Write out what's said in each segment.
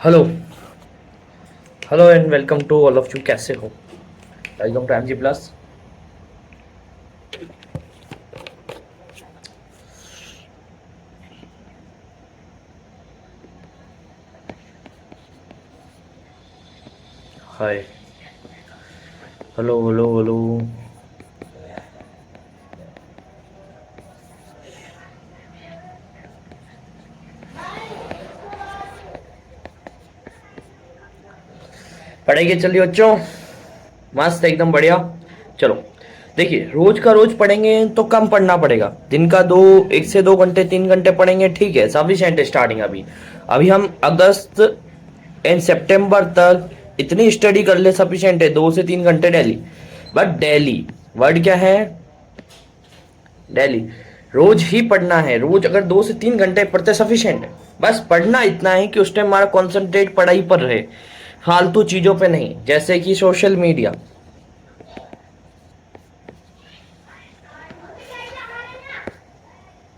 Hello hello and welcome to all of you. कैसे हो? Welcome to MG plus. Hi. Hello hello hello. पढ़ाई के चलिए बच्चों, मस्त एकदम बढ़िया। चलो देखिए, रोज का रोज पढ़ेंगे तो कम पढ़ना पड़ेगा। दिन का 1 से 2 घंटे 3 घंटे पढ़ेंगे, ठीक है, सफिशिएंट है। स्टार्टिंग अभी अभी हम अगस्त एंड सितंबर तक इतनी स्टडी कर ले, सफिशिएंट है। 2 से 3 घंटे डेली। बट डेली वर्ड क्या है? डेली। रोज ही पढ़ना है। रोज अगर 2 से 3 घंटे पढ़ते सफिशिएंट है। बस पढ़ना इतना है कि उस टाइम हमारा कॉन्सेंट्रेट पढ़ाई पर रहे, फालतू चीजों पे नहीं, जैसे कि सोशल मीडिया।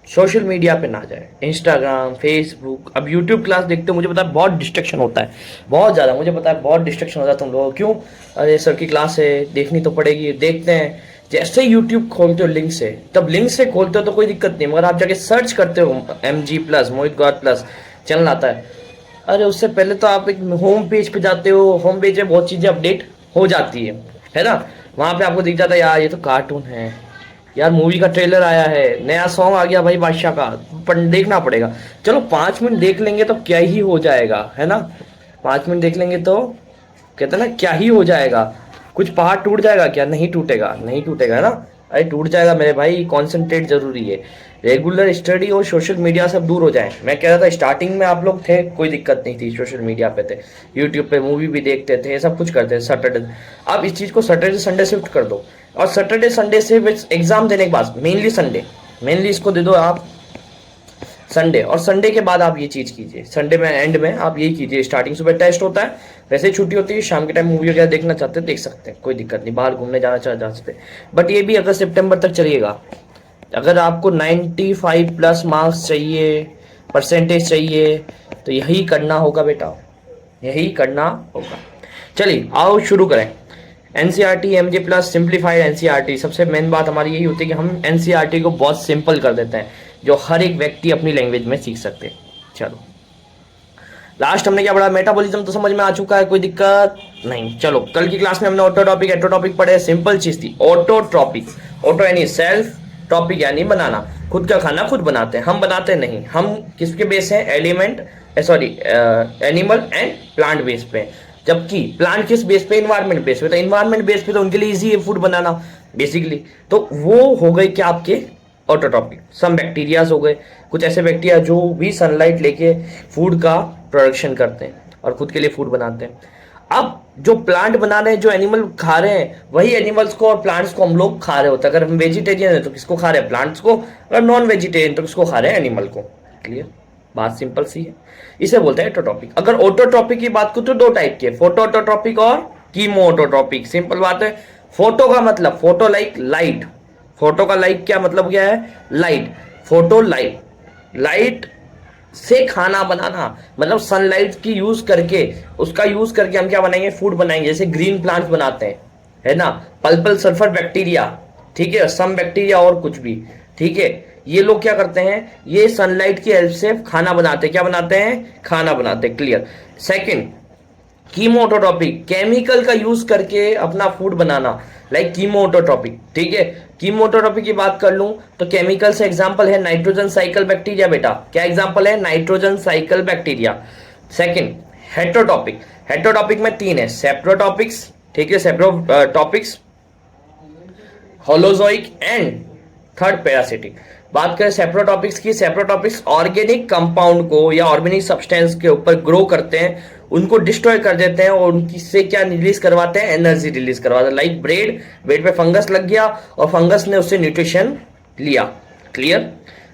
सोशल मीडिया पे ना जाए, इंस्टाग्राम फेसबुक। अब यूट्यूब क्लास देखते हो, मुझे पता है बहुत डिस्ट्रक्शन होता है, बहुत ज़्यादा। मुझे पता है बहुत डिस्ट्रक्शन होता है तुम लोगों को। क्यों? अरे सर की क्लास है, देखनी तो पड़ेगी, देखते हैं। जैसे ही यूट्यूब खोलते हो लिंक से, तब लिंक से खोलते हो तो कोई दिक्कत नहीं, मगर आप जाके सर्च करते हो MG प्लस, मोहित गौर प्लस, चैनल आता है। अरे उससे पहले तो आप एक होम पेज पे जाते हो, होम पेज में बहुत चीज़ें अपडेट हो जाती है ना। वहाँ पे आपको दिख जाता है यार ये तो कार्टून है, यार मूवी का ट्रेलर आया है, नया सॉन्ग आ गया भाई बादशाह का, पर देखना पड़ेगा। चलो 5 मिनट देख लेंगे तो क्या ही हो जाएगा, है ना। 5 मिनट देख लेंगे तो कहते हैं ना, क्या ही हो जाएगा। कुछ पहाड़ टूट जाएगा क्या? नहीं टूटेगा, नहीं टूटेगा, है ना। अरे टूट जाएगा मेरे भाई, कॉन्सेंट्रेट जरूरी है। रेगुलर स्टडी और सोशल मीडिया से दूर हो जाए। मैं कह रहा था स्टार्टिंग में आप लोग थे, कोई दिक्कत नहीं थी, सोशल मीडिया पे थे, यूट्यूब पे मूवी भी देखते थे, सब कुछ करते थे सैटरडे। अब इस चीज़ को सैटरडे संडे शिफ्ट कर दो। और सैटरडे संडे से एग्जाम देने के बाद मेनली संडे, मेनली इसको दे दो आप संडे। और संडे के बाद आप ये चीज कीजिए, संडे में एंड में आप यही कीजिए। स्टार्टिंग सुबह टेस्ट होता है, वैसे ही छुट्टी होती है, शाम के टाइम मूवी वगैरह देखना चाहते हैं देख सकते हैं, कोई दिक्कत नहीं। बाहर घूमने जाना चाह जा सकते हैं, बट ये भी अगर सितंबर तक चलिएगा। अगर आपको 95+ मार्क्स चाहिए, परसेंटेज चाहिए, तो यही करना होगा बेटा, यही करना होगा। चलिए आओ शुरू करें। NCERT MJ plus simplified NCERT. सबसे मेन बात हमारी यही होती है कि हम एनसीईआरटी को बहुत सिंपल कर देते हैं, जो हर एक व्यक्ति अपनी लैंग्वेज में सीख सकते हैं। चलो लास्ट हमने क्या पढ़ा? मेटाबॉलिज्म तो समझ में आ चुका है, कोई दिक्कत नहीं। चलो कल की क्लास में हमने ऑटो टॉपिक एटो टॉपिक पढ़े। सिंपल चीज थी ऑटो टॉपिक। ऑटो यानी सेल्फ, टॉपिक यानी बनाना। खुद का खाना खुद बनाते हैं, हम बनाते नहीं। हम किसके बेस हैं? Element, sorry, animal and plant base पे। जबकि प्लांट किस बेस पे? इन्वायरमेंट बेस पे। तो इन्वायरमेंट बेस पे तो उनके लिए इजी है फूड बनाना बेसिकली। तो वो हो गए क्या आपके ऑटोट्रॉपिक। सम बैक्टीरियाज हो गए, कुछ ऐसे बैक्टीरिया जो भी सनलाइट लेके फूड का प्रोडक्शन करते हैं और खुद के लिए फूड बनाते हैं। अब जो प्लांट बना रहे हैं, जो एनिमल खा रहे हैं, वही एनिमल्स को और प्लांट्स को हम लोग खा रहे होते हैं। अगर हम वेजिटेरियन है तो किसको खा रहे हैं? प्लांट्स को। अगर नॉन वेजिटेरियन तो किसको खा रहे हैं? एनिमल को। क्लियर? बात सिंपल सी है, इसे बोलते हैं एटोट्रॉपिक। अगर ऑटोट्रॉपिक की बात करूं तो दो टाइप के, फोटो ऑटोट्रॉपिक और कीमो ऑटोट्रॉपिक। सिंपल बात है। फोटो का मतलब फोटो लाइक लाइट। फोटो का लाइट क्या मतलब क्या है? लाइट। फोटो लाइट, लाइट से खाना बनाना, मतलब सनलाइट की यूज करके, उसका यूज करके हम क्या बनाएंगे? फूड बनाएंगे। जैसे ग्रीन प्लांट्स बनाते हैं, है ना, पल्पल सल्फर बैक्टीरिया, ठीक है, सम बैक्टीरिया और कुछ भी, ठीक है। ये लोग क्या करते हैं? ये सनलाइट की हेल्प से खाना बनाते हैं। क्या बनाते हैं? खाना बनाते हैं। क्लियर? सेकंड, कीमोटोट्रॉपिक, केमिकल का यूज करके अपना फूड बनाना, लाइक कीमोटोट्रॉपिक, ठीक है। कीमोटोट्रॉपिक की बात कर लूं तो केमिकल से एग्जांपल है नाइट्रोजन साइकिल बैक्टीरिया। बेटा क्या एग्जांपल है? Nitrogen cycle bacteria. सेकंड, हेट्रोटॉपिक। हेट्रोटॉपिक में तीन है, सेप्रोटॉपिक्स, ठीक है, सेप्रोटॉपिक्स, होलोजोइक एंड थर्ड पैरासिटिक। बात करें सेप्रोटॉपिक्स की, सेप्रोटॉपिक्स ऑर्गेनिक कंपाउंड को या ऑर्गेनिक सब्सटेंस के ऊपर ग्रो करते हैं, उनको डिस्ट्रॉय कर देते हैं और उनकी से क्या रिलीज करवाते हैं? एनर्जी रिलीज करवाते हैं। लाइक ब्रेड, ब्रेड पे फंगस लग गया और फंगस ने उससे न्यूट्रिशन लिया। क्लियर?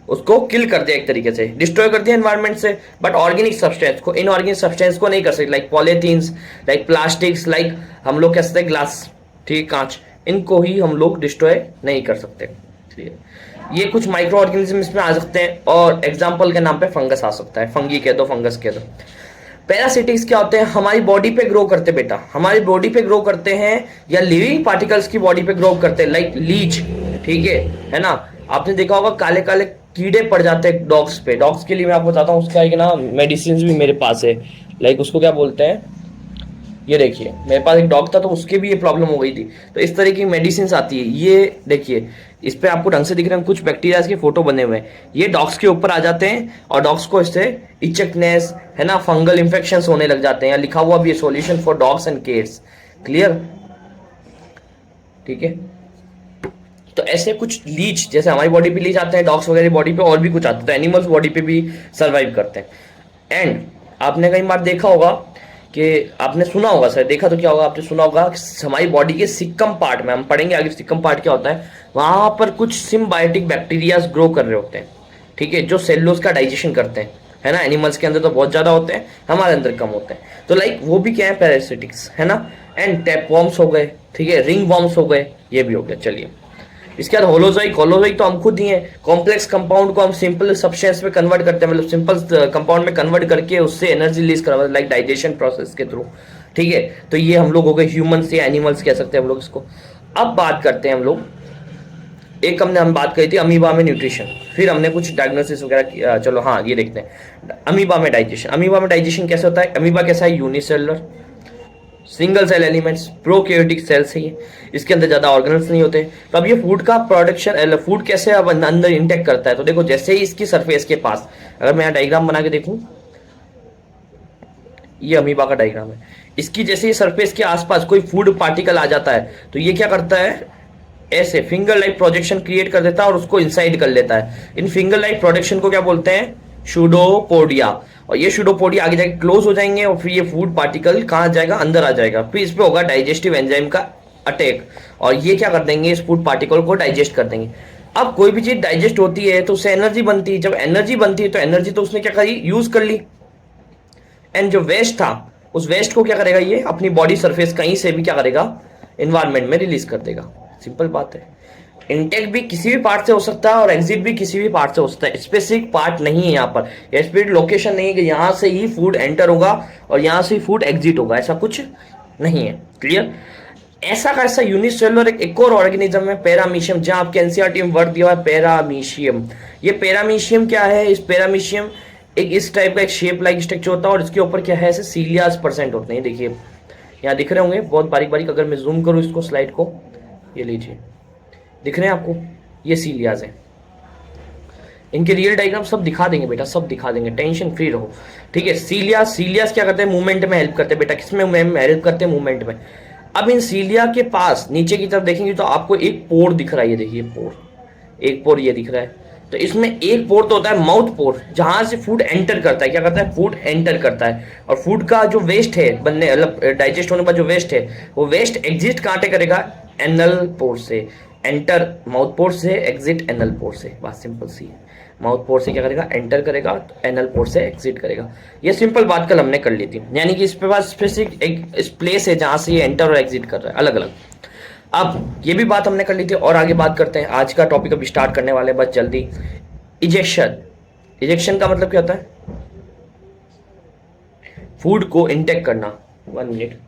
उसको किल कर दिया, एक तरीके से डिस्ट्रॉय कर दिया एनवायरमेंट से। बट ऑर्गेनिक सब्सटेंस को, इनऑर्गेनिक सब्सटेंस को नहीं कर सकते, like polythenes, like plastics, like हम लोग कह सकते हैं ग्लास, ठीक, कांच, इनको ही हम लोग डिस्ट्रॉय नहीं कर सकते। क्लियर? ये कुछ माइक्रो ऑर्गेनिज्म इसमें आ सकते हैं और एग्जाम्पल के नाम पे फंगस आ सकता है, फंगी कह दो, फंगस कह दो। पैरासिटिक्स क्या होते हैं, हमारी बॉडी पे ग्रो करते बेटा, हमारी बॉडी पे ग्रो करते हैं या लिविंग पार्टिकल्स की बॉडी पे ग्रो करते हैं, लाइक लीच, ठीक है ना। आपने देखा होगा काले काले कीड़े पड़ जाते हैं डॉग्स पे। डॉग्स के लिए मैं आपको बताता हूँ, उसका एक ना मेडिसिन भी मेरे पास है, लाइक उसको क्या बोलते हैं, ये देखिए मेरे पास एक डॉग था तो उसके भी ये प्रॉब्लम हो गई थी। तो इस तरह की मेडिसिन आती है, ये देखिए इस पे आपको ढंग से दिख रहे हैं कुछ बैक्टीरिया के फोटो बने हुए हैं, ये डॉग्स के ऊपर आ जाते हैं और डॉग्स को इससे इचकनेस है ना, फंगल इन्फेक्शन होने लग जाते हैं। लिखा हुआ भी है solution for dogs and cats, clear, ठीक है। तो ऐसे कुछ लीच, जैसे हमारी बॉडी पे लीच आते हैं, डॉग्स वगैरह बॉडी पे और भी कुछ आते हैं, तो एनिमल्स बॉडी पे भी सर्वाइव करते हैं। एंड आपने कई बार देखा होगा कि आपने सुना होगा, सर देखा तो क्या होगा, आपने सुना होगा हमारी बॉडी के सिक्कम पार्ट में, हम पढ़ेंगे आगे सिक्कम पार्ट क्या होता है, वहां पर कुछ सिम्बायोटिक बैक्टीरियाज ग्रो कर रहे होते हैं, ठीक है, जो सेलुलोज का डाइजेशन करते हैं, है ना। एनिमल्स के अंदर तो बहुत ज्यादा होते हैं, हमारे अंदर कम होते हैं, तो लाइक वो भी क्या है, पैरासिटिक्स, है ना। एंड टैप वॉर्म्स हो गए, ठीक है, रिंग वॉर्म्स हो गए, ये भी हो गया। चलिए इसके बाद होलोजोइक, होलोजोइक तो हम खुद ही हैं, कॉम्प्लेक्स कंपाउंड को हम सिंपल सब्सटेंस में कन्वर्ट करते हैं, मतलब सिंपल कंपाउंड में कन्वर्ट करके उससे एनर्जी रिलीज करवा, लाइक डाइजेशन प्रोसेस के थ्रू, ठीक है। तो ये हम लोग हो गए ह्यूमंस या एनिमल्स कह सकते हैं हम लोग इसको। अब बात करते हैं हम लोग, एक हम बात करी थी अमीबा में न्यूट्रिशन, फिर हमने कुछ डायग्नोसिस वगैरह किया। चलो हाँ ये देखते हैं अमीबा में डाइजेशन। अमीबा में डाइजेशन कैसे होता है, अमीबा कैसा है, unicellular single cell elements, prokaryotic cells है ये, इसके अंदर ज्यादा ऑर्गेनल्स नहीं होते। तो अब ये फूड का प्रोडक्शन, फूड कैसे अब अंदर इंटेक करता है, तो देखो जैसे ही इसकी सरफेस के पास, अगर मैं यहाँ डायग्राम बना के देखूं, ये अमीबा का डायग्राम है, इसकी जैसे ही सरफेस के आसपास कोई फूड पार्टिकल आ जाता है तो ये क्या करता है, ऐसे फिंगर लाइक प्रोजेक्शन क्रिएट कर देता है और उसको इंसाइड कर लेता है। इन फिंगर लाइक प्रोजेक्शन को क्या बोलते हैं, शूडोपोडिया। और ये शूडोपोडिया आगे जाके क्लोज हो जाएंगे और फिर ये फूड पार्टिकल कहाँ जाएगा, अंदर आ जाएगा, फिर इस पे होगा डाइजेस्टिव एंजाइम का अटैक और ये क्या कर देंगे, इस फूड पार्टिकल को डाइजेस्ट कर देंगे। अब कोई भी चीज डाइजेस्ट होती है तो उससे एनर्जी बनती है, जब एनर्जी बनती है तो एनर्जी तो उसने क्या करी, यूज कर ली, एंड जो वेस्ट था उस वेस्ट को क्या करेगा, ये अपनी बॉडी सरफेस कहीं से भी क्या करेगा, एनवायरमेंट में रिलीज कर देगा। सिंपल बात है। इंटेक भी किसी भी पार्ट से हो सकता है और एग्जिट भी किसी भी पार्ट से हो सकता है, स्पेसिफिक पार्ट नहीं है यहाँ पर, स्पेसिफिक लोकेशन नहीं है कि यहाँ से ही फूड एंटर होगा और यहाँ से ही फूड एग्जिट होगा, ऐसा कुछ नहीं है, क्लियर। ऐसा का ऐसा यूनिसेलुलर एक और ऑर्गेनिज्म है पैरामीशियम, जहां आपके एनसीईआरटी में वर्ड दिया हुआ है पैरामीशियम। ये पैरामीशियम क्या है, इस पैरामीशियम एक इस टाइप का एक शेप लाइक स्ट्रक्चर होता है और इसके ऊपर क्या है, ऐसे सीलियास परसेंट होते हैं, देखिए यहाँ दिख रहे होंगे बहुत बारीक बारीक, अगर मैं जूम करूँ इसको स्लाइड को, ये लीजिए दिख रहे हैं आपको, ये सीलियाज हैं। इनके रियल डायग्राम सब दिखा देंगे बेटा, सब दिखा देंगे, टेंशन फ्री रहो, ठीक है। सीलियास, सीलियास क्या करते हैं, मूवमेंट में हेल्प करते हैं बेटा, किसमें हेल्प करते हैं, मूवमेंट में। अब इन सीलिया के पास नीचे की तरफ देखेंगे तो आपको एक पोर दिख रहा है, ये देखिए पोर, एक पोर ये दिख रहा है। तो इसमें एक पोर तो होता है माउथ पोर, जहां से फूड एंटर करता है, क्या करता है, फूड एंटर करता है और फूड का जो वेस्ट है बनने, मतलब डाइजेस्ट होने के बाद जो वेस्ट है, वो वेस्ट एग्जिट कहाँ से करेगा, एनल पोर से, एंटर माउथ पोर से, एग्जिट एनल पोर से, बात सिंपल सी है। माउथ पोर से क्या करेगा, एंटर करेगा, तो एनल पोर से एग्जिट करेगा। ये सिंपल बात कल हमने कर ली थी, यानी कि इस पे पास स्पेसिफिक एक प्लेस है जहां से ये एंटर और एग्जिट कर रहा है, अलग अलग। अब ये भी बात हमने कर ली थी और आगे बात करते हैं, आज का टॉपिक अभी स्टार्ट करने वाले हैं बस जल्दी। इजेक्शन, इजेक्शन का मतलब क्या होता है, फूड को इंटेक करना, 1 मिनट,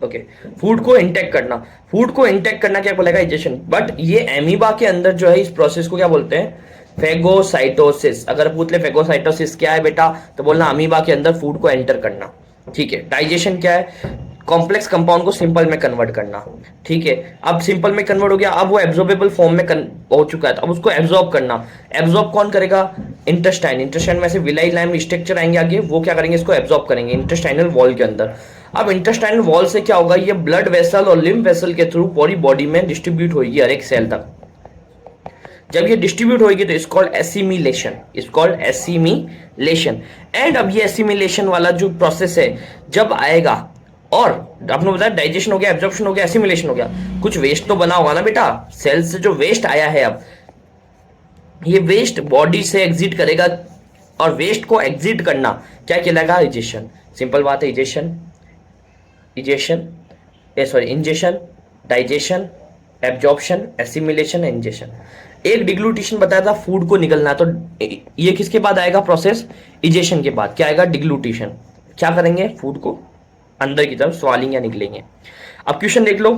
ओके, फूड को इंटेक करना, फूड को इंटेक करना क्या बोलेगा, इजेक्शन। बट ये एमीबा के अंदर जो है इस प्रोसेस को क्या बोलते हैं, फेगोसाइटोसिस। अगर पूछ ले फेगोसाइटोसिस क्या है बेटा, तो बोलना अमीबा के अंदर फूड को एंटर करना, ठीक है। डाइजेशन क्या है, कॉम्प्लेक्स कंपाउंड को सिंपल में कन्वर्ट करना, ठीक है। अब सिंपल में कन्वर्ट हो गया, अब वो एब्जॉर्बेबल फॉर्म में हो चुका है, तो अब उसको एब्जॉर्ब करना। एब्जॉर्ब कौन करेगा, इंटेस्टाइन, इंटेस्टाइन में से विलाई लाइम स्ट्रक्चर आएंगे आगे, वो क्या करेंगे, इसको एब्जॉर्ब करेंगे इंटेस्टाइनल वॉल के अंदर। अब इंटेस्टाइनल वॉल से क्या होगा, ये ब्लड वेसल और लिम्फ वेसल के थ्रू पूरी बॉडी में डिस्ट्रीब्यूट होगी हर एक सेल तक। जब ये डिस्ट्रीब्यूट होगी तो it's called assimilation, it's called assimilation. And अब ये एसिमिलेशन वाला जो प्रोसेस है जब आएगा, और आपने बताया डाइजेशन हो गया, एब्जॉर्प्शन हो गया, एसिमिलेशन हो गया, कुछ वेस्ट तो बना होगा ना बेटा, सेल से जो वेस्ट आया है, अब ये वेस्ट बॉडी से एग्जिट करेगा और वेस्ट को एग्जिट करना क्या कहलाएगा, इजेशन। सिंपल बात है, egestion, egestion, sorry ingestion, digestion, absorption, assimilation, ingestion. एक डिग्लूटिशन बताया था फूड को निकलना, तो ये किसके बाद आएगा प्रोसेस? इजेशन के बाद क्या आएगा? डिग्लूटिशन। क्या करेंगे? फूड को अंदर की तरफ स्वालिंग या निकलेंगे। अब क्वेश्चन देख लो,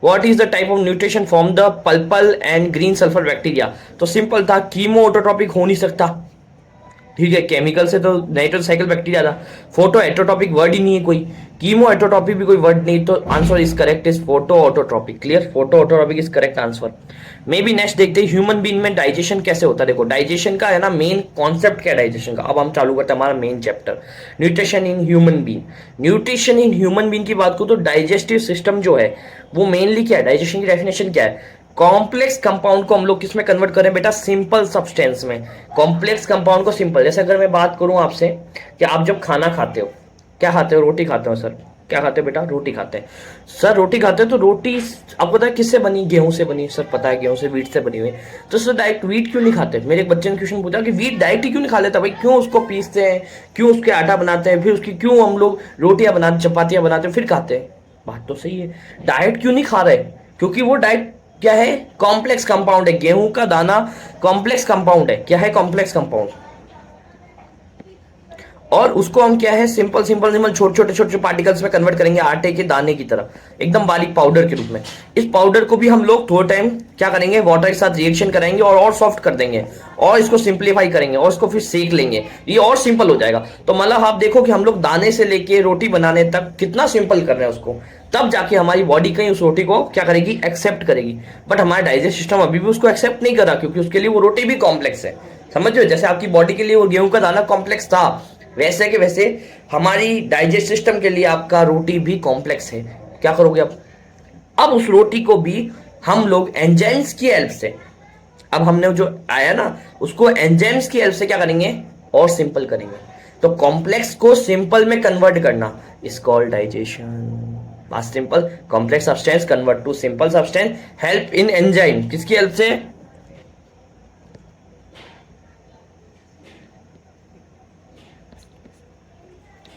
what is the type of nutrition from the purple and green sulphur bacteria? तो सिंपल था, कीमो ऑटोट्रॉपिक हो नहीं सकता, ठीक है, केमिकल से तो नाइट्रोसाइकिल बैक्टीरिया था। फोटो एटोटॉपिक वर्ड ही नहीं है कोई, कीमो एटोटॉपिक भी कोई वर्ड नहीं, तो answer is correct is photo autotrophic. Clear, photo autotrophic is correct answer. May be next देखते हैं ह्यूमन बीइंग में डाइजेशन कैसे होता है। देखो डाइजेशन का है ना मेन कॉन्सेप्ट क्या है डाइजेशन का। अब हम चालू करते हैं हमारा main chapter, nutrition in human being. Nutrition in human being की बात करूं तो डाइजेस्टिव सिस्टम जो है वो मेनली क्या है, डाइजेशन की डेफिनेशन क्या है? कॉम्प्लेक्स कंपाउंड को हम लोग किस में कन्वर्ट करें बेटा? सिंपल सब्सटेंस में। कॉम्प्लेक्स कंपाउंड को सिंपल, जैसे अगर मैं बात करूं आपसे कि आप जब खाना खाते हो, क्या खाते हो? रोटी खाते हो सर। क्या खाते हो बेटा? रोटी खाते हैं सर। रोटी खाते हो तो रोटी आपको पता है किससे बनी? गेहूं से बनी। सर पता है गेहूं से, वीट से बनी हुई। तो सर डायरेक्ट वीट क्यों नहीं खाते? मेरे एक बच्चे ने क्वेश्चन पूछा कि वीट डायरेक्ट ही क्यों नहीं खा लेता भाई, क्यों उसको पीसते हैं, क्यों उसके आटा बनाते हैं, फिर उसकी क्यों हम लोग रोटियां बनाते, चपातियां बनाते हैं फिर खाते हैं? बात तो सही है, डायरेक्ट क्यों नहीं खा रहे? क्योंकि वो डायरेक्ट क्या है? कॉम्प्लेक्स कंपाउंड है। गेहूं का दाना कॉम्प्लेक्स कंपाउंड है। क्या है? Complex compound. और उसको हम क्या है? सिंपल सिंपल सिंपल छोटे छोटे पार्टिकल्स में कन्वर्ट करेंगे आटे के दाने की तरह, एकदम बारीक पाउडर के रूप में। इस पाउडर को भी हम लोग थोड़ा टाइम क्या करेंगे? वाटर के साथ रिएक्शन कराएंगे और सॉफ्ट कर देंगे, और इसको सिंप्लीफाई करेंगे और इसको फिर सेक लेंगे, ये और सिंपल हो जाएगा। तो मतलब आप देखो कि हम लोग दाने से लेके रोटी बनाने तक कितना सिंपल कर रहे हैं उसको, तब जाके हमारी बॉडी कहीं उस रोटी को क्या करेगी? एक्सेप्ट करेगी। बट हमारा डाइजेस्ट सिस्टम अभी भी उसको एक्सेप्ट नहीं कर रहा, क्योंकि उसके लिए वो रोटी भी कॉम्प्लेक्स है। समझ रहे हो? जैसे आपकी बॉडी के लिए वो गेहूं का दाना कॉम्प्लेक्स था, वैसे के वैसे हमारी डाइजेस्ट सिस्टम के लिए आपका रोटी भी कॉम्प्लेक्स है। क्या करोगे अब उस रोटी को भी हम लोग एंजाइम्स की हेल्प से, अब हमने जो आया ना उसको एंजाइम्स की हेल्प से क्या करेंगे? और सिंपल करेंगे। तो कॉम्प्लेक्स को सिंपल में कन्वर्ट करना इज कॉल्ड डाइजेशन। बात simple, complex substance convert to simple substance, help in enzyme, किसकी हेल्प से?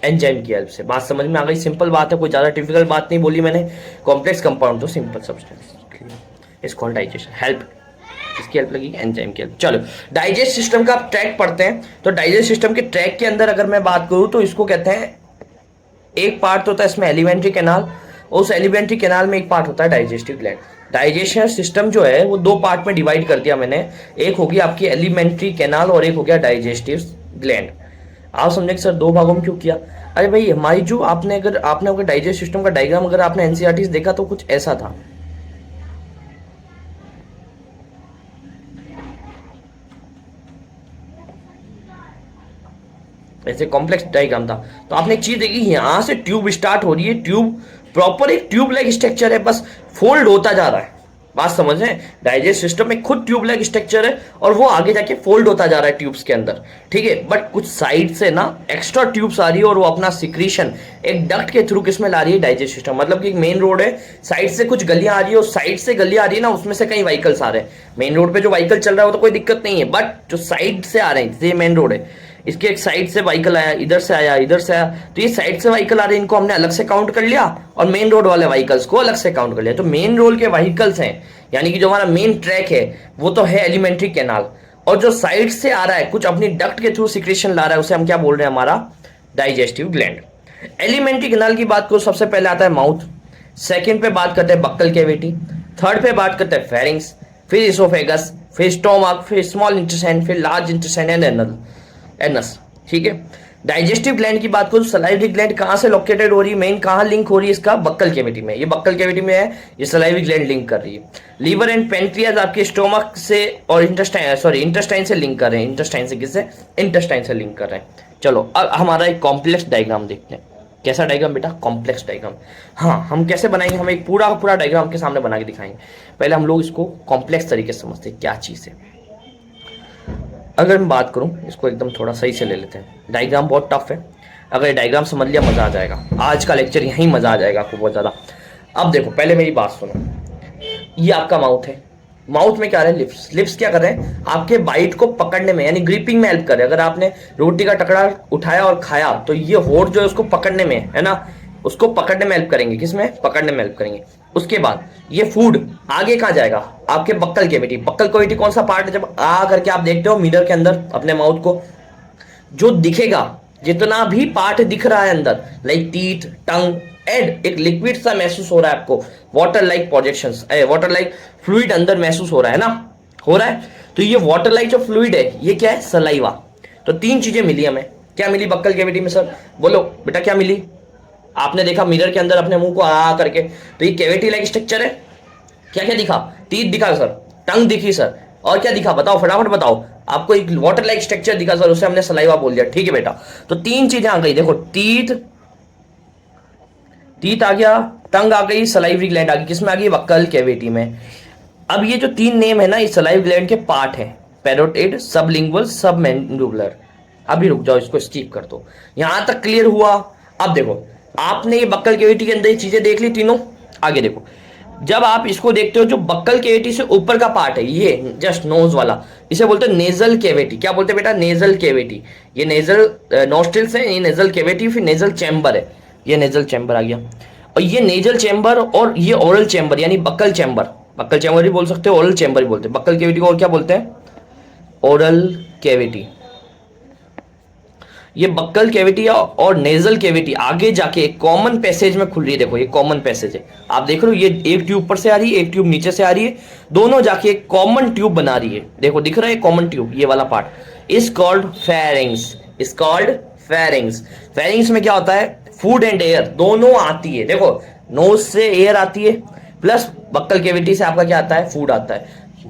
एंजाइम की हेल्प से। बात समझ में आ गई? सिंपल बात है, कोई ज्यादा डिफिकल्ट बात नहीं बोली मैंने। कॉम्प्लेक्स कंपाउंड तो simple substance, is called digestion. Help किसकी हेल्प लगेगी? एंजाइम की हेल्प। चलो डाइजेस्ट सिस्टम का आप ट्रैक पढ़ते हैं। तो डाइजेस्ट सिस्टम के ट्रैक के अंदर अगर मैं बात करूं तो इसको कहते हैं, एक पार्ट तो होता है इसमें एलिमेंट्री कैनाल, उस एलिमेंट्री कैनाल में एक पार्ट होता है डाइजेस्टिव ग्लैंड। डाइजेशन सिस्टम जो है वो दो पार्ट में डिवाइड कर दिया मैंने, एक होगी आपकी एलिमेंट्री कैनाल और एक हो गया डाइजेस्टिव ग्लैंड। आप समझे कि सर दो भागों में क्यों किया? अरे भाई हमारी जो आपने अगर डाइजेस्ट सिस्टम का डायग्राम अगर आपने एनसीईआरटी से देखा तो कुछ ऐसा था। ऐसे कॉम्प्लेक्स डायग्राम था। तो आपने एक चीज देखी, यहां से ट्यूब स्टार्ट हो रही है, ट्यूब प्रॉपर एक ट्यूब लाइक स्ट्रक्चर है, बस फोल्ड होता जा रहा है। बात समझ रहे हैं? डाइजेस्ट सिस्टम में खुद ट्यूब लाइक स्ट्रक्चर है और वो आगे जाके फोल्ड होता जा रहा है ट्यूब्स के अंदर, ठीक है। बट कुछ साइड से ना एक्स्ट्रा ट्यूब्स आ रही है और वो अपना सिक्रीशन एक डक्ट के थ्रू किसमें ला रही है? Digest system. मतलब कि एक मेन रोड है, साइड से कुछ गलियां आ रही है और साइड से गलियां आ रही है ना, उसमें से कई व्हीकल्स आ रहे हैं। मेन रोड पे जो व्हीकल चल रहा है वो तो कोई दिक्कत नहीं है, बट जो साइड से आ रहे हैं, जैसे मेन रोड है, इसके एक साइड से व्हीकल आया, इधर से आया, इधर से आया, तो ये साइड से व्हीकल आ रहे हैं, इनको हमने अलग से काउंट कर लिया और मेन रोड वाले व्हीकल्स को अलग से काउंट कर लिया। तो मेन रोड के व्हीकल्स हैं, यानी कि जो हमारा मेन ट्रैक है वो तो है एलिमेंट्री कैनाल, और जो साइड से आ रहा है कुछ अपनी डक्ट के थ्रू सिक्रेशन ला रहा है, उसे हम क्या बोल रहे हैं? हमारा डाइजेस्टिव ग्लैंड। एलिमेंट्री कैनाल की बात करो, सबसे पहले आता है माउथ, सेकंड पे बात करते हैं बक्कल कैविटी, थर्ड पे बात करते हैं फेरिंग्स, फिर इसोफेगस, फिर स्टोमक, फिर स्मॉल इंटेस्टाइन, फिर लार्ज इंटेस्टाइन एंड एनस, ठीक है। डाइजेस्टिव ग्लैंड की बात करूं, सलाइवरी ग्लैंड कहां से लोकेटेड हो रही है, मेन कहां लिंक हो रही है इसका? बक्कल कैविटी में। ये बक्कल कैविटी में है, ये सलाइवरी ग्लैंड लिंक कर रही है। लीवर एंड पेंट्रियाज आपके स्टोमक से और इंटेस्टाइन से लिंक कर रहे हैं। इंटेस्टाइन से किससे? इंटेस्टाइन से लिंक कर रहे हैं। चलो अब हमारा एक कॉम्प्लेक्स डायग्राम देखते हैं। कैसा डायग्राम बेटा? Complex diagram. हाँ, हम कैसे बनाएंगे? हम एक पूरा पूरा डायग्राम के सामने बना के दिखाएंगे। पहले हम लोग इसको कॉम्प्लेक्स तरीके से समझते हैं क्या चीज है। अगर मैं बात करूं, इसको एकदम थोड़ा सही से ले लेते हैं। डायग्राम बहुत टफ है, अगर डायग्राम समझ लिया मजा आ जाएगा। आज का लेक्चर यहीं मजा आ जाएगा आपको बहुत ज्यादा। अब देखो, पहले मेरी बात सुनो, ये आपका माउथ है, माउथ में क्या रहे हैं? लिप्स। लिप्स क्या कर रहे हैं? आपके बाइट को पकड़ने में, यानी ग्रिपिंग में हेल्प कर रहे हैं। अगर आपने रोटी का टुकड़ा उठाया और खाया तो ये होठ जो है उसको पकड़ने में है ना, उसको पकड़ने में हेल्प करेंगे। किसमें? पकड़ने में हेल्प करेंगे। उसके बाद ये फूड आगे कहाँ जाएगा, आपके बक्कल कैविटी। बक्कल कैविटी कौन सा पार्ट है, जब आ करके आप देखते हो मिरर के अंदर अपने माउथ को, जो दिखेगा, जितना भी पार्ट दिख रहा है अंदर, लाइक टीथ, टंग एंड एक लिक्विड सा महसूस हो रहा है आपको, water like projections, water like fluid अंदर महसूस हो रहा है ना, हो रहा है। तो ये वाटर लाइक जो फ्लूइड है ये क्या है, सलाइवा। तो तीन चीजें मिली हमें, क्या मिली बक्कल कैविटी में सर, बोलो बेटा क्या मिली। आपने देखा मिरर के अंदर अपने मुंह को आ करके, तो ये कैविटी लाइक स्ट्रक्चर है। क्या क्या दिखा, टीथ दिखा सर, टंग दिखी सर, और क्या दिखा बताओ, फटाफट बताओ। आपको एक वाटर लाइक स्ट्रक्चर दिखा सर, उसे हमने सलाइवा बोल दिया, ठीक है बेटा। तो तीन चीजें आ गई, देखो टीथ, टीथ आ गया, टंग आ गई, सलाइवरी ग्लैंड आ गई, किसमें आ गई, बक्कल कैविटी में। अब ये जो तीन नेम है ना, ये सलाइव ग्लैंड के पार्ट है, पैरोटिड, सबलिंगुअल, सबमैंडिबुलर। अभी रुक जाओ, इसको स्किप कर दो, यहां तक क्लियर हुआ। अब देखो आपने ये बक्कल कैविटी के अंदर ये चीजें देख ली तीनों। आगे देखो, जब आप इसको देखते हो, जो बक्कल कैविटी से ऊपर का पार्ट है ये जस्ट नोज वाला, इसे बोलते हैं नेजल कैविटी। क्या बोलते हैं बेटा, नेजल कैविटी। ये नेजल नोस्ट्रिल्स है, ये नेजल कैविटी, फिर नेजल चैम्बर है, ये नेजल चैम्बर आ गया। और ये नेजल चैम्बर और ये ओरल चैम्बर यानी बक्कल चैम्बर, बक्कल चैम्बर भी बोल सकते हो, ओरल चैम्बर भी बोलते हैं। बक्कल कैविटी को और क्या बोलते हैं, ओरल कैविटी। ये बक्कल कैविटी और नेजल कैविटी आगे जाके एक कॉमन पैसेज में खुल रही है। देखो ये कॉमन पैसेज है, आप देख रहे हो, ये एक ट्यूब ऊपर से आ रही है, एक ट्यूब नीचे से आ रही है, दोनों जाके एक कॉमन ट्यूब बना रही है। देखो दिख रहा है कॉमन ट्यूब, ये वाला part is called pharynx, is called pharynx. Pharynx में क्या होता है, फूड एंड एयर दोनों आती है। देखो नोज से एयर आती है, प्लस बक्कल कैविटी से आपका क्या आता है, फूड आता है,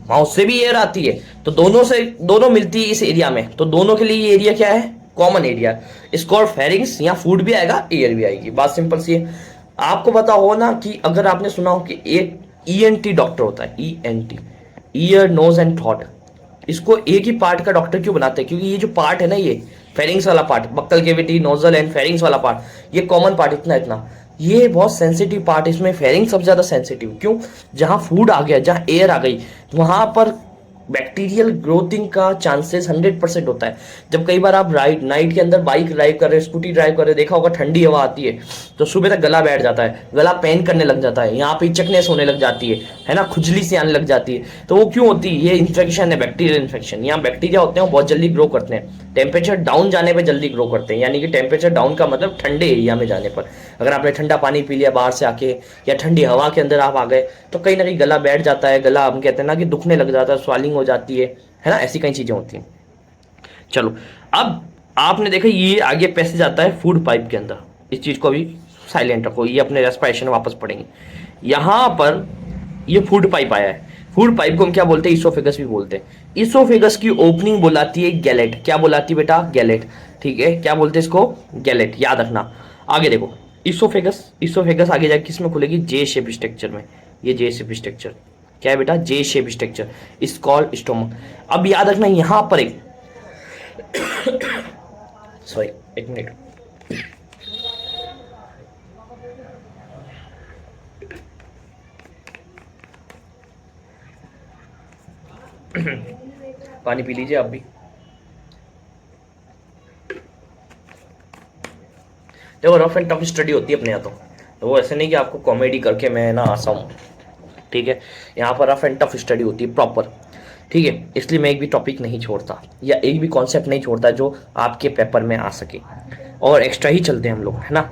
माउथ से भी एयर आती है, तो दोनों मिलती है इस एरिया में। तो दोनों के लिए ये एरिया क्या है, कॉमन एरिया, इसको फेरिंग्स। यहाँ फूड भी आएगा, एयर भी आएगी, बात सिंपल सी है। आपको पता हो ना कि अगर आपने सुना हो कि एक ईएनटी डॉक्टर होता है, ENT, ear nose and throat, इसको एक ही पार्ट का डॉक्टर क्यों बनाते हैं, क्योंकि ये जो पार्ट है ना, ये फेरिंग्स वाला part, buccal cavity, nozzle and pharynx वाला पार्ट, ये कॉमन पार्ट इतना, ये बहुत सेंसिटिव पार्ट है। इसमें फेरिंग्स सबसे ज्यादा सेंसिटिव, क्यों, जहां फूड आ गया, जहां एयर आ गई, वहां पर बैक्टीरियल ग्रोथिंग का चांसेस 100% होता है। जब कई बार आप नाइट के अंदर बाइक ड्राइव कर रहे, स्कूटी ड्राइव कर रहे, देखा होगा ठंडी हवा आती है तो सुबह तक गला बैठ जाता है, गला पेन करने लग जाता है, यहाँ पे चकनेस होने लग जाती है ना, खुजली सी आने लग जाती है। तो वो क्यों होती है, ये इन्फेक्शन है, बैक्टीरियल इन्फेक्शन। यहाँ बैक्टीरिया होते हैं, वो बहुत जल्दी ग्रो करते हैं, टेम्परेचर डाउन जाने पर जल्दी ग्रो करते हैं। यानी कि टेम्परेचर डाउन का मतलब ठंडे एरिया में जाने पर, अगर आपने ठंडा पानी पी लिया बाहर से आके, या ठंडी हवा के अंदर आप आ गए, तो कहीं ना कहीं गला बैठ जाता है, गला हम कहते हैं ना कि दुखने लग जाता है, स्वालिंग हो जाती है ना, ऐसी कई चीजें होती हैं। चलो अब आपने देखा ये आगे पैसेज आता है फूड पाइप के अंदर, इस चीज को भी साइलेंट रखो, ये अपने रेस्पिरेशन वापस पढ़ेंगे। यहां पर ये फूड पाइप आया है, फूड पाइप को हम क्या बोलते हैं, इसोफेगस भी बोलते हैं। इसोफेगस की ओपनिंग बुलाती है गैलेट, क्या बुलाती है बेटा, गैलेट, ठीक है, क्या बोलते हैं इसको, गैलेट, याद रखना। आगे देखो इसोफेगस आगे जाके किसमें खुलेगी, जे शेप स्ट्रक्चर में, ये जे शेप स्ट्रक्चर क्या है बेटा, जे shape structure is called stomach. अब याद रखना यहां पर एक सॉरी एक मिनट, पानी पी लीजिए आप भी। देखो रफ एंड टफ स्टडी होती है अपने यहाँ, तो वो ऐसे नहीं कि आपको कॉमेडी करके मैं ना आसा हूँ, ठीक है। यहाँ पर रफ एंड टफ स्टडी होती है प्रॉपर, ठीक है। इसलिए मैं एक भी टॉपिक नहीं छोड़ता या एक भी कॉन्सेप्ट नहीं छोड़ता जो आपके पेपर में आ सके, और एक्स्ट्रा ही चलते हैं हम लोग, है ना।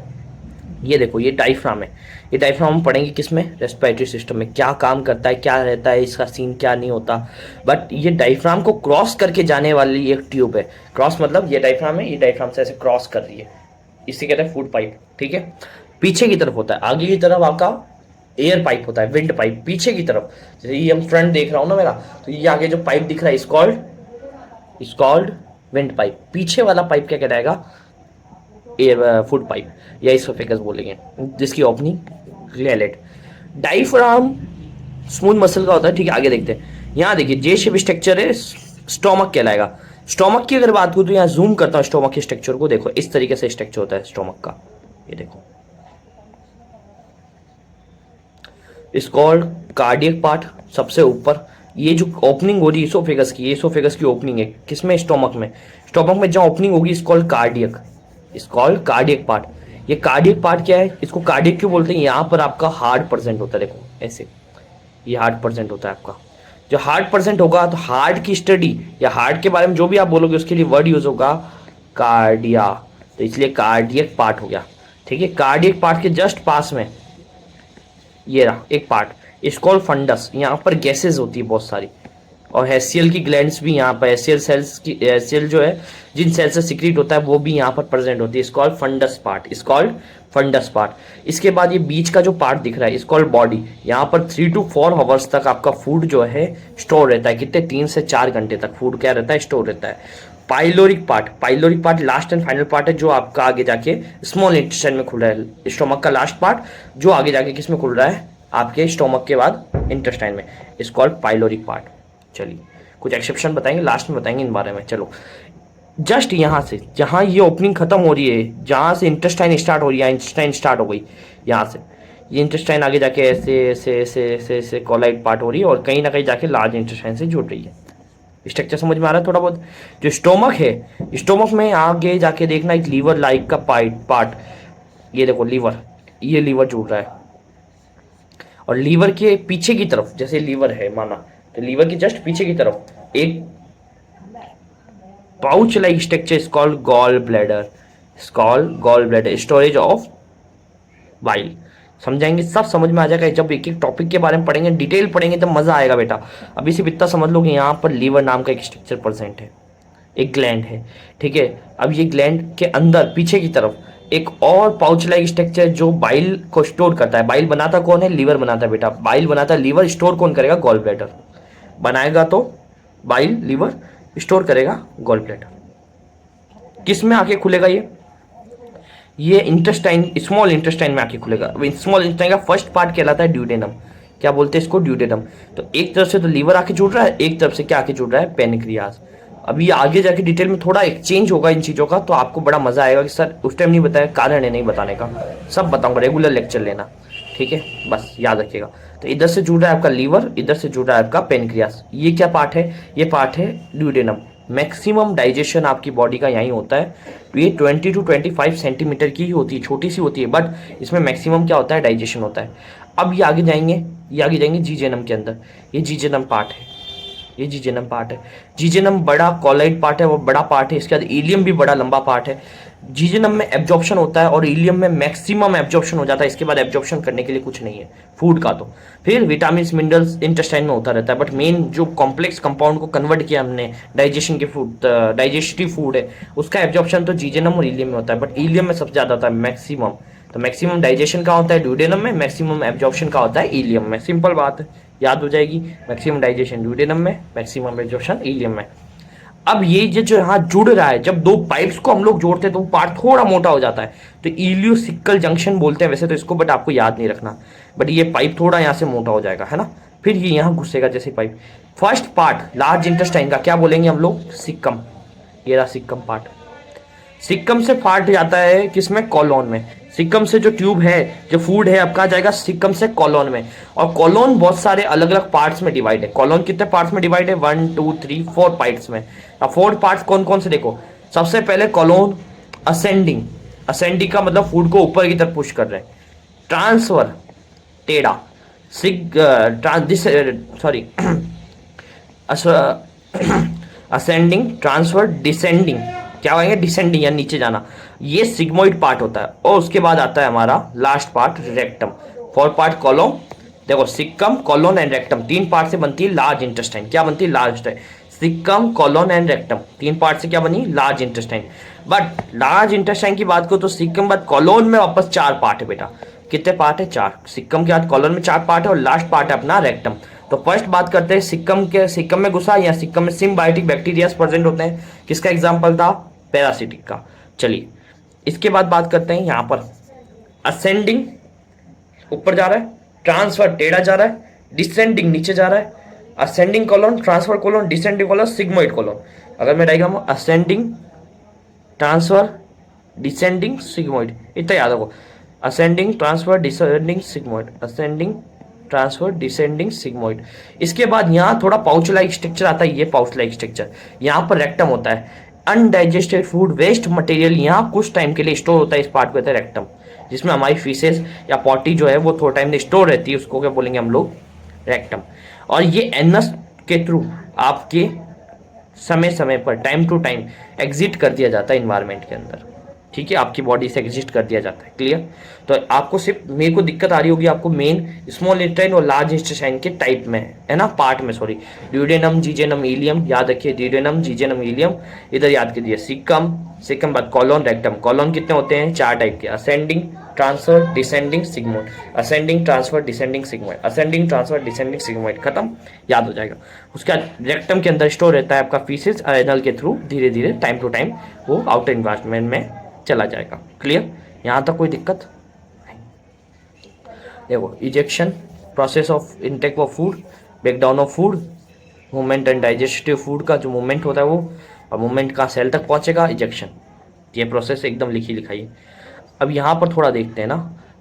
ये देखो ये डायफ्राम है, ये डायफ्राम हम पढ़ेंगे किसमें, रेस्पिरेटरी सिस्टम में, क्या काम करता है, क्या रहता है, इसका सीन क्या नहीं होता। बट ये डायफ्राम को क्रॉस करके जाने वाली एक ट्यूब है, क्रॉस मतलब ये डायफ्राम है, ये डायफ्राम से ऐसे क्रॉस कर रही है, इसे कहते हैं फूड पाइप, ठीक है। पीछे की तरफ होता है, आगे की तरफ आपका एयर पाइप होता है, विंड पाइप, पीछे की तरफ। जैसे ये हम फ्रंट देख रहा हूँ ना मेरा, तो ये आगे जो पाइप दिख रहा है इज कॉल्ड विंड पाइप। पीछे वाला पाइप क्या कहलाएगा, एयर फूड पाइप या इसोफेगस बोलेंगे, जिसकी opening gallate. Diaphragm smooth muscle का होता है, ठीक है। आगे देखते हैं, यहाँ देखिए जे शेप स्ट्रक्चर है, स्टोमक कहलाएगा। स्टोमक की अगर बात करूँ तो यहाँ जूम करता हूँ स्टोमक के स्ट्रक्चर को, देखो इस तरीके से स्ट्रक्चर होता है स्टोमक का, ये देखो इज कॉल्ड कार्डियक पार्ट। सबसे ऊपर ये जो ओपनिंग हो रही है इसोफेगस की, इसोफेगस की ओपनिंग है किसमें, स्टोमक में। स्टोमक में जहाँ ओपनिंग होगी is called cardiac, is called cardiac part. ये कार्डियक पार्ट क्या है, इसको कार्डियक क्यों बोलते हैं, यहाँ पर आपका हार्ट प्रेजेंट होता है, देखो ऐसे ये हार्ट प्रेजेंट होता है आपका। जो हार्ट प्रेजेंट होगा तो हार्ट की स्टडी या हार्ट के बारे में जो भी आप बोलोगे उसके लिए वर्ड यूज होगा कार्डिया, तो इसलिए कार्डियक पार्ट हो गया। ठीक है, कार्डियक पार्ट के जस्ट पास में ये रहा एक पार्ट, इसको फंडस, यहाँ पर गैसेज होती है बहुत सारी, और हेसियल की ग्लैंड्स भी यहाँ पर, हेसियल सेल्स की, हेसियल जो है जिन सेल से सिक्रीट होता है वो भी यहाँ पर प्रेजेंट होती है, is called fundus part, is called fundus part. इसके बाद ये बीच का जो पार्ट दिख रहा है इस कॉल्ड बॉडी, यहाँ पर 3 to 4 आवर्स तक आपका फूड जो है स्टोर रहता है, कितने 3 से 4 घंटे तक फूड क्या रहता है, स्टोर रहता है। Pyloric part, pyloric part last and final part है जो आपका आगे जाके स्मॉल इंटेस्टाइन में खुल रहा है, स्टोमक का लास्ट पार्ट जो आगे जाके किस में खुल रहा है, आपके स्टोमक के बाद इंटेस्टाइन में, इस कॉल्ड पाइलोरिक पार्ट। चलिए कुछ एक्सेप्शन बताएंगे, लास्ट में बताएंगे इन बारे में। चलो जस्ट यहाँ से जहाँ ये ओपनिंग खत्म हो रही है, जहाँ से इंटेस्टाइन स्टार्ट हो रही है, इंटेस्टाइन स्टार्ट हो गई यहाँ से, ये इंटेस्टाइन आगे जाके ऐसे ऐसे ऐसे ऐसे ऐसे कॉलाइड पार्ट हो रही है और कहीं ना कहीं जाके लार्ज इंटेस्टाइन से जुड़ रही है। स्ट्रक्चर समझ में आ रहा है थोड़ा बहुत। जो स्टोमक है, स्टोमक में आगे जाके देखना एक लीवर लाइक का पार्ट, ये देखो लीवर, ये लीवर जुड़ रहा है, और लीवर के पीछे की तरफ जैसे लीवर है माना, तो लीवर के जस्ट पीछे की तरफ एक pouch like structure is called gall bladder, gall bladder, storage of bile. समझाएंगे, सब समझ में आ जाएगा जब एक एक टॉपिक के बारे में पढ़ेंगे, डिटेल पढ़ेंगे तब मजा आएगा बेटा। अभी सिर्फ इतना समझ लो कि यहाँ पर लीवर नाम का एक स्ट्रक्चर प्रेजेंट है, एक ग्लैंड है। ठीक है, अब ये ग्लैंड के अंदर पीछे की तरफ एक और पाउच लाइक स्ट्रक्चर जो बाइल को स्टोर करता है। बाइल बनाता कौन है, लीवर बनाता है बेटा, बाइल बनाता है लीवर, स्टोर कौन करेगा, गॉल ब्लैडर बनाएगा, तो बाइल लीवर स्टोर करेगा गॉल ब्लैडर। किस में आके खुलेगा ये इंटेस्टाइन, स्मॉल इंटेस्टाइन में आके खुलेगा। स्मॉल इंटेस्टाइन का फर्स्ट पार्ट कहलाता है ड्यूडेनम, क्या बोलते हैं इसको, ड्यूडेनम। तो एक तरफ से तो लीवर आके जुड़ रहा है, एक तरफ से क्या आके जुड़ रहा है, पेनक्रियाज। अभी आगे जाके डिटेल में थोड़ा एक्सचेंज होगा इन चीज़ों का, तो आपको बड़ा मजा आएगा कि सर उस टाइम नहीं बताया, कारण है नहीं बताने का, सब बताऊंगा, रेगुलर लेक्चर लेना। ठीक है, बस याद रखिएगा। तो इधर से जुड़ रहा है आपका लीवर, इधर से जुड़ रहा है आपका पेनक्रियास। ये क्या पार्ट है, ये पार्ट है ड्यूडेनम। मैक्सिमम डाइजेशन आपकी बॉडी का यहीं होता है। ये 20 to 25 सेंटीमीटर की ही होती है, छोटी सी होती है, बट इसमें मैक्सिमम क्या होता है, डाइजेशन होता है। अब ये आगे जाएंगे जीजेनम के अंदर, ये जीजेनम पार्ट है, ये जीजेनम पार्ट है। जीजेनम बड़ा कॉलाइड पार्ट है, वो बड़ा पार्ट है। इसके बाद इलियम भी बड़ा लंबा पार्ट है। जीजेनम में एब्जॉर्प्शन होता है और इलियम में मैक्सिमम एब्जॉर्प्शन हो जाता है। इसके बाद एब्जॉर्प्शन करने के लिए कुछ नहीं है फूड का, तो फिर विटामिन मिनरल्स इंटेस्टाइन में होता रहता है। बट मेन जो कॉम्प्लेक्स कंपाउंड को कन्वर्ट किया हमने डाइजेशन के फूड, डाइजेस्टिव फूड है, उसका एब्जॉर्प्शन तो जीजेनम और इलियम में होता है, बट इलियम में सबसे ज्यादा होता है मैक्सिमम। तो मैक्सिमम डाइजेशन का होता है ड्यूडेनम में, मैक्सिमम एब्जॉर्प्शन का होता है इलियम में। सिंपल बात है, याद हो जाएगी। मैक्सिमम डाइजेशन ड्यूडेनम में, मैक्सिमम एब्जॉर्प्शन इलियम में। अब ये जो यहाँ जुड़ रहा है, जब दो पाइप्स को हम लोग जोड़ते हैं तो पार्ट थोड़ा मोटा हो जाता है, तो इलियोसिकल जंक्शन बोलते हैं वैसे तो इसको, बट आपको याद नहीं रखना। बट ये पाइप थोड़ा यहाँ से मोटा हो जाएगा, है ना, फिर ये यहाँ घुसेगा जैसे pipe. First part large intestine का क्या बोलेंगे हम लोग, सिक्कम। ये रहा सिक्कम पार्ट। सिक्कम से पार्ट जाता है किसमें, कॉलोन में। सिक्कम से जो ट्यूब है, जो फूड है आपका जाएगा सिक्कम से कॉलोन में। और कॉलोन बहुत सारे अलग अलग पार्ट्स में डिवाइड है। कॉलोन कितने पार्ट्स में डिवाइड है, 1 2 3 4 पार्ट्स में। अब 4 पार्ट्स कौन कौन से देखो। सबसे पहले कॉलोन असेंडिंग, असेंडिंग का मतलब फूड को ऊपर की तरफ पुश कर रहे हैं। ट्रांसफर टेढ़ा, सॉरी असेंडिंग, ट्रांसफर, डिसेंडिंग, क्या होंगे, डिसेंडिंग या नीचे जाना, ये सिग्मोइड पार्ट होता है। और उसके बाद आता है हमारा last part rectum. 4 part colon, देखो caecum, colon and rectum, 3 part से बनती है लार्ज इंटेस्टाइन। क्या बनती है, large intestine. Caecum, colon and rectum, 3 part से क्या बनी, large intestine. But large intestine की बात करो तो सिक्कम बाद कॉलोन में वापस 4 पार्ट है बेटा। कितने पार्ट है, 4। सिक्कम के बाद कॉलोन में 4 पार्ट है और लास्ट पार्ट है अपना रेक्टम। तो फर्स्ट बात करते हैं सिक्कम के, सिक्कम में घुसा या सिक्कम में सिम्बायोटिक बैक्टीरिया प्रेजेंट होते हैं। किसका एग्जाम्पल था, पैरासिटिक का। चलिए इसके बाद बात करते हैं यहाँ पर असेंडिंग ऊपर जा रहा है, ट्रांसफर टेढ़ा जा रहा है, डिसेंडिंग नीचे जा रहा है। Ascending colon, transfer colon, descending colon, sigmoid colon. अगर मैं diagram ascending, transfer, descending, sigmoid, इतना याद रखो। Ascending, transfer, descending, sigmoid, ascending, transfer, descending, sigmoid. इसके बाद यहाँ थोड़ा पाउच लाइक स्ट्रक्चर आता है, ये पाउच लाइक स्ट्रक्चर। यहाँ पर रेक्टम होता है। अनडाइजेस्टेड फूड वेस्ट मटेरियल यहाँ कुछ टाइम के लिए स्टोर होता है, इस पार्ट को कहते हैं रेक्टम, जिसमें हमारी फीसेस या पॉटी जो है वो थोड़ा टाइम स्टोर रहती है, उसको क्या बोलेंगे हम लोग, रेक्टम। और ये एनस के थ्रू आपके समय समय पर टाइम टू टाइम एग्जिट कर दिया जाता है इन्वायरमेंट के अंदर, ठीक है, आपकी बॉडी से एग्जिस्ट कर दिया जाता है। क्लियर? तो आपको सिर्फ मेरे को दिक्कत आ रही होगी आपको मेन स्मॉल इंटेस्टाइन और लार्ज इंटेस्टाइन के टाइप में, है ना, पार्ट में, सॉरी, ड्यूडेनम, जीजेनम, इलियम, याद रखिए, ड्यूडेनम, जीजेनम, इलियम, इधर याद कीजिए सिकम, सिकम बाद कॉलोन, रेक्टम। कॉलोन कितने होते हैं? 4 टाइप के, ascending, transfer, descending, sigmoid, ascending, transfer, descending, sigmoid, ascending, transfer, descending, sigmoid, खत्म, याद हो जाएगा। उसके बाद रेक्टम के अंदर स्टोर रहता है आपका फीसेस, एनल के थ्रू धीरे धीरे टाइम टू टाइम वो आउटर इन्वायरमेंट में चला जाएगा। क्लियर? यहाँ तक कोई दिक्कत नहीं। देखो, ejection, process of intake of food, breakdown of food, movement and digestive food का जो मूवमेंट होता है वो, और मूवमेंट का सेल तक पहुंचेगा, इजेक्शन, ये प्रोसेस एकदम लिखी लिखाई है। अब यहाँ पर थोड़ा देखते हैं ना,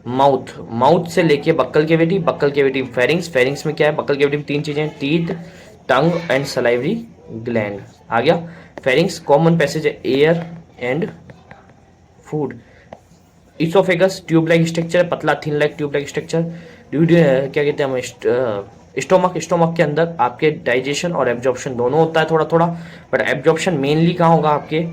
माउथ, माउथ से लेके buccal cavity, buccal cavity pharynx, pharynx में क्या है, बक्कल कैविटी में 3 चीजें, teeth, tongue and salivary gland, आ गया। फेरिंग्स कॉमन पैसेज है air and food. Oesophagus tube like structure, पतला thin like tube like structure. क्या कहते हैं हम, स्टोमक, स्टोमक के अंदर आपके डाइजेशन और एब्जॉर्प्शन दोनों होता है थोड़ा थोड़ा, बट एब्जॉर्प्शन मेनली कहाँ होगा आपके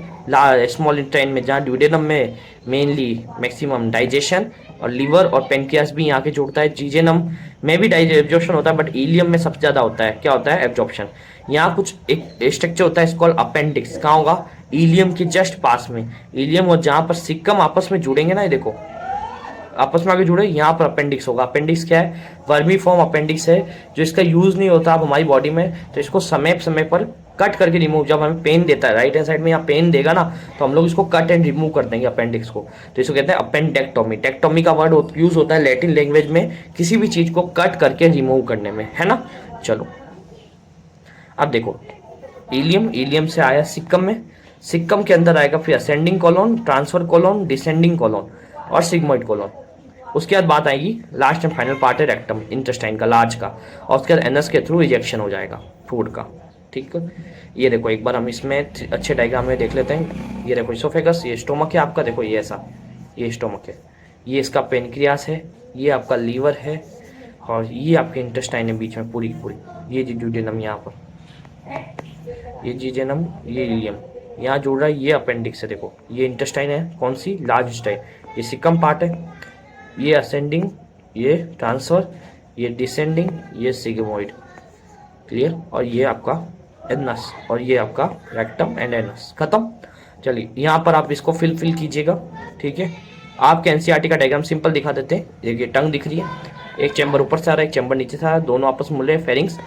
स्मॉल इंटेस्टाइन में, जहाँ ड्यूडेनम में मेनली मैक्सिमम डाइजेशन, और लीवर और पेनक्रियास भी यहाँ के जोड़ता है। जीजेनम में भी एब्जॉर्प्शन होता है, बट इलियम में सबसे ज़्यादा होता है, क्या होता है, एब्जॉर्प्शन। यहाँ कुछ एक स्ट्रक्चर होता है इसको अपेंडिक्स, कहाँ होगा, इलियम के जस्ट पास में, इलियम और जहाँ पर सिक्कम आपस में जुड़ेंगे ना, ये देखो आपस में आगे जुड़े, यहाँ पर अपेंडिक्स होगा। अपेंडिक्स क्या है, वर्मी फॉर्म अपेंडिक्स है, जो इसका यूज नहीं होता अब हमारी बॉडी में, तो इसको समय समय पर कट करके रिमूव, जब हमें पेन देता है राइट हैंड साइड में यहाँ पेन देगा ना, तो हम लोग इसको कट एंड रिमूव कर देंगे अपेंडिक्स को, तो इसको कहते हैं अपेंडेक्टोमी। टेक्टोमी का वर्ड यूज होता है लैटिन लैंग्वेज में किसी भी चीज को कट करके रिमूव करने में, है ना। चलो अब देखो, इलियम, इलियम से आया सिक्कम में, सिक्कम के अंदर आएगा फिर ascending colon, transfer colon, descending colon और सिग्मोइड कॉलोन। उसके बाद बात आएगी लास्ट एंड फाइनल पार्ट है रेक्टम, इंटेस्टाइन का, लार्ज का, और उसके बाद एनस के थ्रू इजेक्शन हो जाएगा फूड का, ठीक है। ये देखो एक बार हम इसमें अच्छे डायग्राम में देख लेते हैं। ये देखो इसोफेगस, ये स्टोमक है आपका, देखो ये ऐसा, ये स्टोमक है, ये इसका पेनक्रियास है, ये आपका लीवर है, और ये आपके इंटेस्टाइन है बीच में पूरी पूरी, ये ड्यूडेनम यहाँ पर, ये जीजेनम, ये इलियम यहाँ जुड़ रहा है, ये अपेंडिक्स है, देखो ये इंटेस्टाइन है, कौन सी, लार्ज इंटेस्टाइन, ये सिकम पार्ट है, ये असेंडिंग, ये ट्रांसफर, ये डिसेंडिंग, ये सिग्मोइड। क्लियर? और ये आपका एनस, और ये आपका रेक्टम एंड एनस, खत्म। चलिए यहाँ पर आप इसको फिल कीजिएगा, ठीक है। आपके एनसीईआरटी का डायग्राम सिंपल दिखा देते हैं। देखिए टंग दिख रही है, एक चैम्बर ऊपर से आ रहा है, एक चैम्बर नीचे से आ रहा है, दोनों आपस में मिल रहे हैं, pharynx,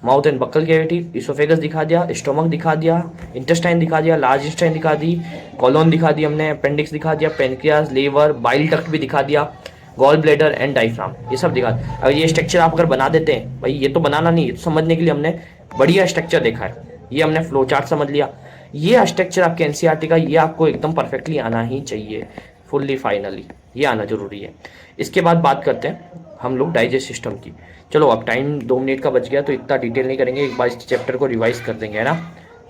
mouth and buccal cavity, oesophagus दिखा दिया, स्टोमक दिखा दिया, इंटेस्टाइन दिखा दिया, लार्ज इंटेस्टाइन दिखा दी, कॉलोन दिखा दी हमने, अपेंडिक्स दिखा दिया, पेनक्रियास, लीवर, बाइल डक्ट भी दिखा दिया, गॉल ब्लेडर एंड डायफ्राम, ये सब दिखा। अगर ये स्ट्रक्चर आप अगर बना देते हैं, भाई ये तो बनाना नहीं, तो समझने के लिए हमने बढ़िया स्ट्रक्चर देखा है, ये हमने फ्लो चार्ट समझ लिया, ये स्ट्रक्चर आपके एनसीईआरटी का, ये आपको एकदम परफेक्टली आना ही चाहिए, फुल्ली फाइनली ये आना जरूरी है। इसके बाद बात करते हैं हम लोग डाइजेस्ट सिस्टम की। चलो अब टाइम 2 मिनट का बच गया, तो इतना डिटेल नहीं करेंगे, एक बार इस चैप्टर को रिवाइज कर देंगे, है ना।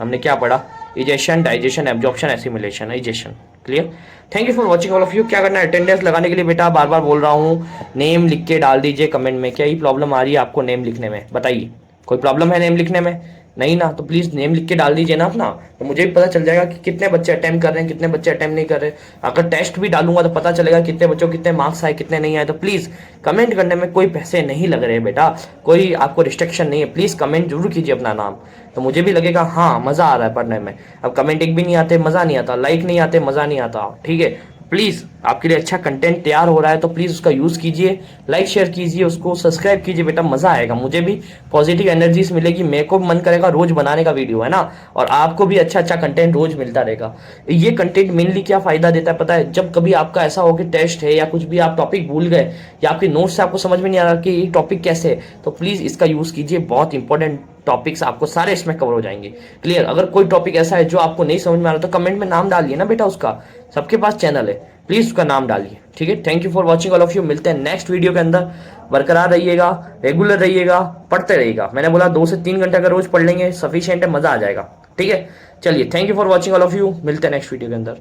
हमने क्या पढ़ा, egestion, digestion, absorption, assimilation, egestion. Clear? Thank you for watching all of you. क्या करना है, अटेंडेंस लगाने के लिए बेटा बार बार बोल रहा हूँ, नेम लिख के डाल दीजिए कमेंट में। क्या ही प्रॉब्लम आ रही है आपको नेम लिखने में, बताइए, कोई प्रॉब्लम है नेम लिखने में? नहीं ना, तो प्लीज नेम लिख के डाल दीजिए ना अपना, तो मुझे भी पता चल जाएगा कि कितने बच्चे अटेम्प्ट कर रहे हैं, कितने बच्चे अटेम्प्ट नहीं कर रहे। अगर टेस्ट भी डालूंगा तो पता चलेगा कितने बच्चों कितने मार्क्स आए, कितने नहीं आए। तो प्लीज कमेंट करने में कोई पैसे नहीं लग रहे बेटा, कोई आपको रिस्ट्रिक्शन नहीं है, प्लीज कमेंट जरूर कीजिए अपना नाम, तो मुझे भी लगेगा हाँ मजा आ रहा है पढ़ने में। अब कमेंट एक भी नहीं आते, मजा नहीं आता, लाइक नहीं आते, मजा नहीं आता, ठीक है। प्लीज आपके लिए अच्छा कंटेंट तैयार हो रहा है, तो प्लीज उसका यूज कीजिए, लाइक शेयर कीजिए, उसको सब्सक्राइब कीजिए बेटा, मजा आएगा, मुझे भी पॉजिटिव एनर्जीज मिलेगी, मेरे को मन करेगा रोज बनाने का वीडियो, है ना, और आपको भी अच्छा अच्छा कंटेंट रोज मिलता रहेगा। ये कंटेंट मेनली क्या फायदा देता है पता है, जब कभी आपका ऐसा हो कि टेस्ट है या कुछ भी आप टॉपिक भूल गए, या आपके नोट्स से आपको समझ में नहीं आ रहा कि ये टॉपिक कैसे है, तो प्लीज इसका यूज कीजिए, बहुत इंपॉर्टेंट टॉपिक्स आपको सारे इसमें कवर हो जाएंगे। क्लियर? अगर कोई टॉपिक ऐसा है जो आपको नहीं समझ में आ रहा, तो कमेंट में नाम डालिए ना बेटा उसका, सबके पास चैनल है, प्लीज उसका नाम डालिए, ठीक है। Thank you for watching all of you, मिलते हैं नेक्स्ट वीडियो के अंदर। बरकरार रहिएगा, रेगुलर रहिएगा, पढ़ते रहिएगा। मैंने बोला 2 से 3 घंटे अगर रोज पढ़ लेंगे सफिशिएंट है, मजा आ जाएगा, ठीक है। चलिए, thank you for watching all of you, मिलते हैं नेक्स्ट वीडियो के अंदर।